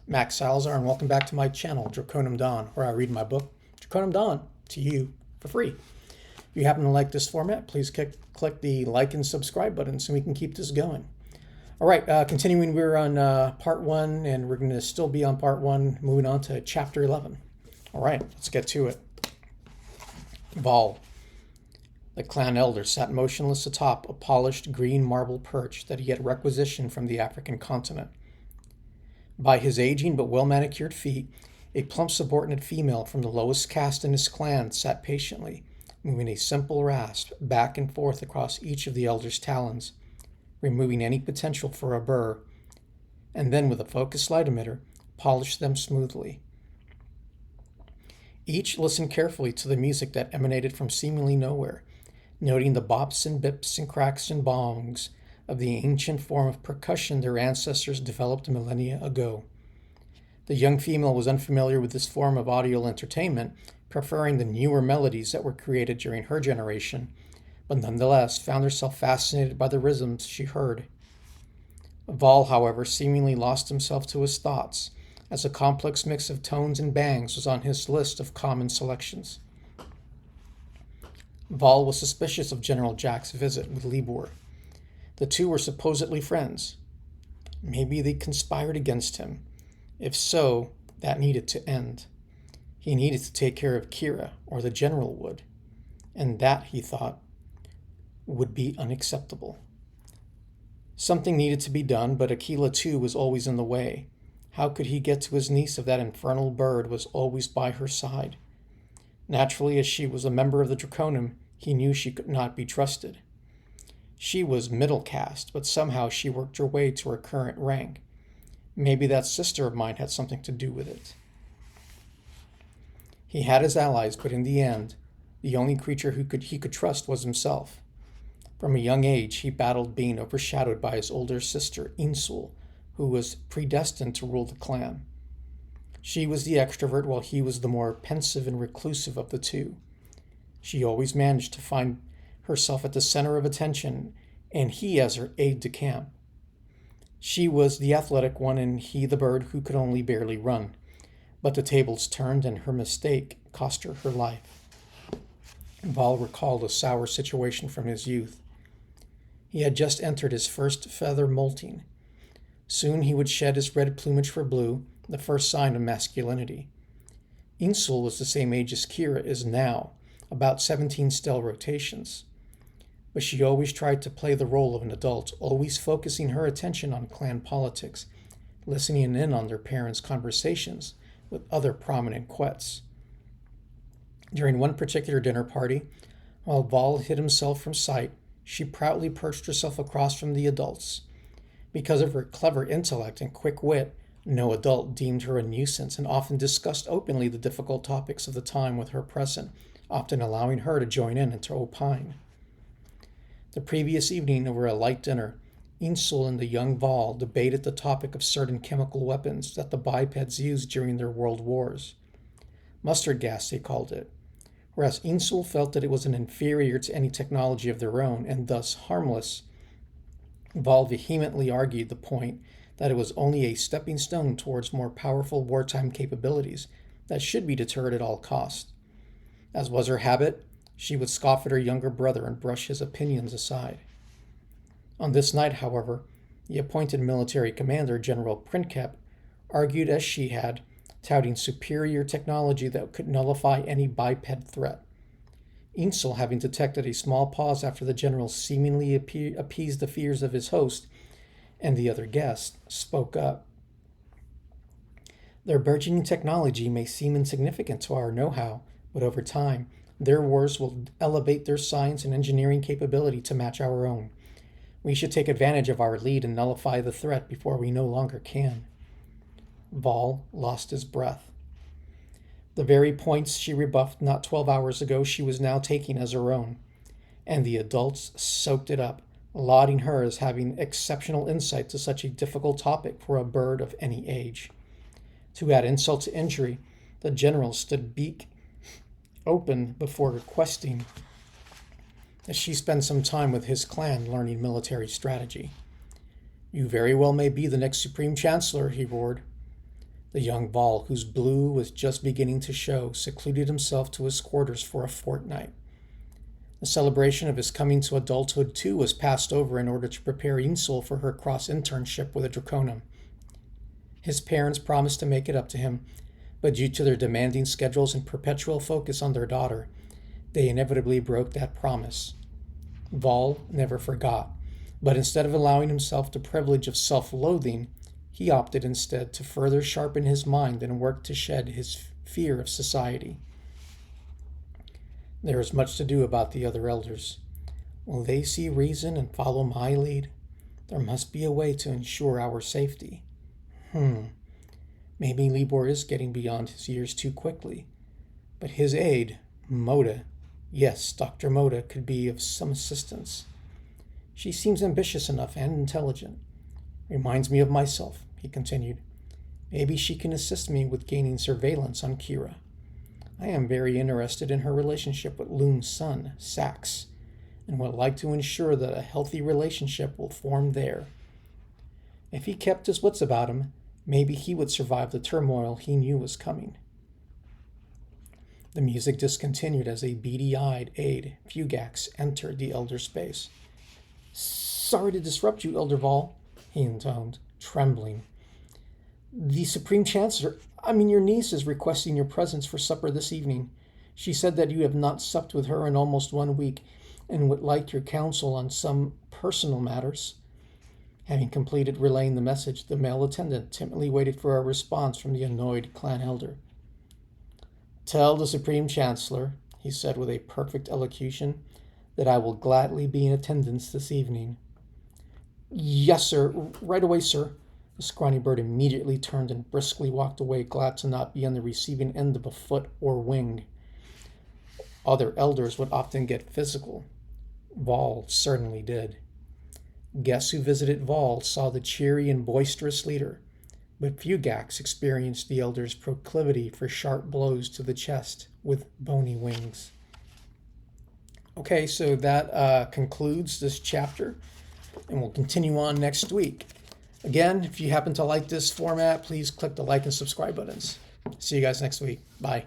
Max Salazar, and welcome back to my channel, Draconum Dawn, where I read my book, Draconum Dawn, to you for free. If you happen to like this format, please click the like and subscribe button so we can keep this going. All right, continuing, we're on part 1, and we're going to still be on part 1, moving on to chapter 11. All right, let's get to it. Vol. The clan elder sat motionless atop a polished green marble perch that he had requisitioned from the African continent. By his aging but well-manicured feet, a plump subordinate female from the lowest caste in his clan sat patiently, moving a simple rasp back and forth across each of the elder's talons, removing any potential for a burr, and then with a focused light emitter, polished them smoothly. Each listened carefully to the music that emanated from seemingly nowhere, noting the bops and bips and cracks and bongs of the ancient form of percussion their ancestors developed millennia ago. The young female was unfamiliar with this form of audio entertainment, preferring the newer melodies that were created during her generation, but nonetheless found herself fascinated by the rhythms she heard. Vol, however, seemingly lost himself to his thoughts, as a complex mix of tones and bangs was on his list of common selections. Vol was suspicious of General Jack's visit with Libor. The two were supposedly friends. Maybe they conspired against him. If so, that needed to end. He needed to take care of Kira, or the general would. And that, he thought, would be unacceptable. Something needed to be done, but Aquila too was always in the way. How could he get to his niece if that infernal bird was always by her side? Naturally, as she was a member of the Draconum, he knew she could not be trusted. She was middle caste, but somehow she worked her way to her current rank. Maybe that sister of mine had something to do with it. He had his allies, but in the end, the only creature he could trust was himself. From a young age, he battled being overshadowed by his older sister, Insul, who was predestined to rule the clan. She was the extrovert, while he was the more pensive and reclusive of the two. She always managed to find herself at the center of attention, and he as her aide-de-camp. She was the athletic one, and he the bird who could only barely run. But the tables turned, and her mistake cost her her life. Vol recalled a sour situation from his youth. He had just entered his first feather molting. Soon he would shed his red plumage for blue, the first sign of masculinity. Insul was the same age as Kira is now, about 17 stellar rotations. But she always tried to play the role of an adult, always focusing her attention on clan politics, listening in on their parents' conversations with other prominent quets. During one particular dinner party, while Vol hid himself from sight, she proudly perched herself across from the adults. Because of her clever intellect and quick wit, no adult deemed her a nuisance and often discussed openly the difficult topics of the time with her present, often allowing her to join in and to opine. The previous evening, over a light dinner, Insul and the young Vol debated the topic of certain chemical weapons that the bipeds used during their world wars. Mustard gas, they called it, whereas Insul felt that it was an inferior to any technology of their own and thus harmless. Vol vehemently argued the point that it was only a stepping stone towards more powerful wartime capabilities that should be deterred at all costs. As was her habit, she would scoff at her younger brother and brush his opinions aside. On this night, however, the appointed military commander, General Princeps, argued as she had, touting superior technology that could nullify any biped threat. Insul, having detected a small pause after the general seemingly appeased the fears of his host and the other guests, spoke up. Their burgeoning technology may seem insignificant to our know-how, but over time, their wars will elevate their science and engineering capability to match our own. We should take advantage of our lead and nullify the threat before we no longer can. Vol lost his breath. The very points she rebuffed not 12 hours ago she was now taking as her own, and the adults soaked it up, lauding her as having exceptional insight to such a difficult topic for a bird of any age. To add insult to injury, the general stood beak open before requesting that she spend some time with his clan learning military strategy. "You very well may be the next Supreme Chancellor," he roared. The young Vol, whose blue was just beginning to show, secluded himself to his quarters for a fortnight. The celebration of his coming to adulthood, too, was passed over in order to prepare Insul for her cross-internship with a Draconum. His parents promised to make it up to him, but due to their demanding schedules and perpetual focus on their daughter, they inevitably broke that promise. Vol never forgot, but instead of allowing himself the privilege of self-loathing, he opted instead to further sharpen his mind and work to shed his fear of society. There is much to do about the other elders. Will they see reason and follow my lead? There must be a way to ensure our safety. Maybe Libor is getting beyond his years too quickly. But his aide, Moda, yes, Dr. Moda, could be of some assistance. She seems ambitious enough and intelligent. Reminds me of myself, he continued. Maybe she can assist me with gaining surveillance on Kira. I am very interested in her relationship with Loom's son, Sax, and would like to ensure that a healthy relationship will form there. If he kept his wits about him, maybe he would survive the turmoil he knew was coming. The music discontinued as a beady-eyed aide, Fugax, entered the elder space. Sorry to disrupt you, Elder Vol, he intoned, trembling. The Supreme Chancellor, your niece is requesting your presence for supper this evening. She said that you have not supped with her in almost 1 week and would like your counsel on some personal matters. Having completed relaying the message, the male attendant timidly waited for a response from the annoyed clan elder. Tell the Supreme Chancellor, he said with a perfect elocution, that I will gladly be in attendance this evening. Yes, sir. Right away, sir. The scrawny bird immediately turned and briskly walked away, glad to not be on the receiving end of a foot or wing. Other elders would often get physical. Vol certainly did. Guests who visited Vol saw the cheery and boisterous leader, but Fugax experienced the elder's proclivity for sharp blows to the chest with bony wings. Okay, so that concludes this chapter, and we'll continue on next week. Again, if you happen to like this format, please click the like and subscribe buttons. See you guys next week. Bye.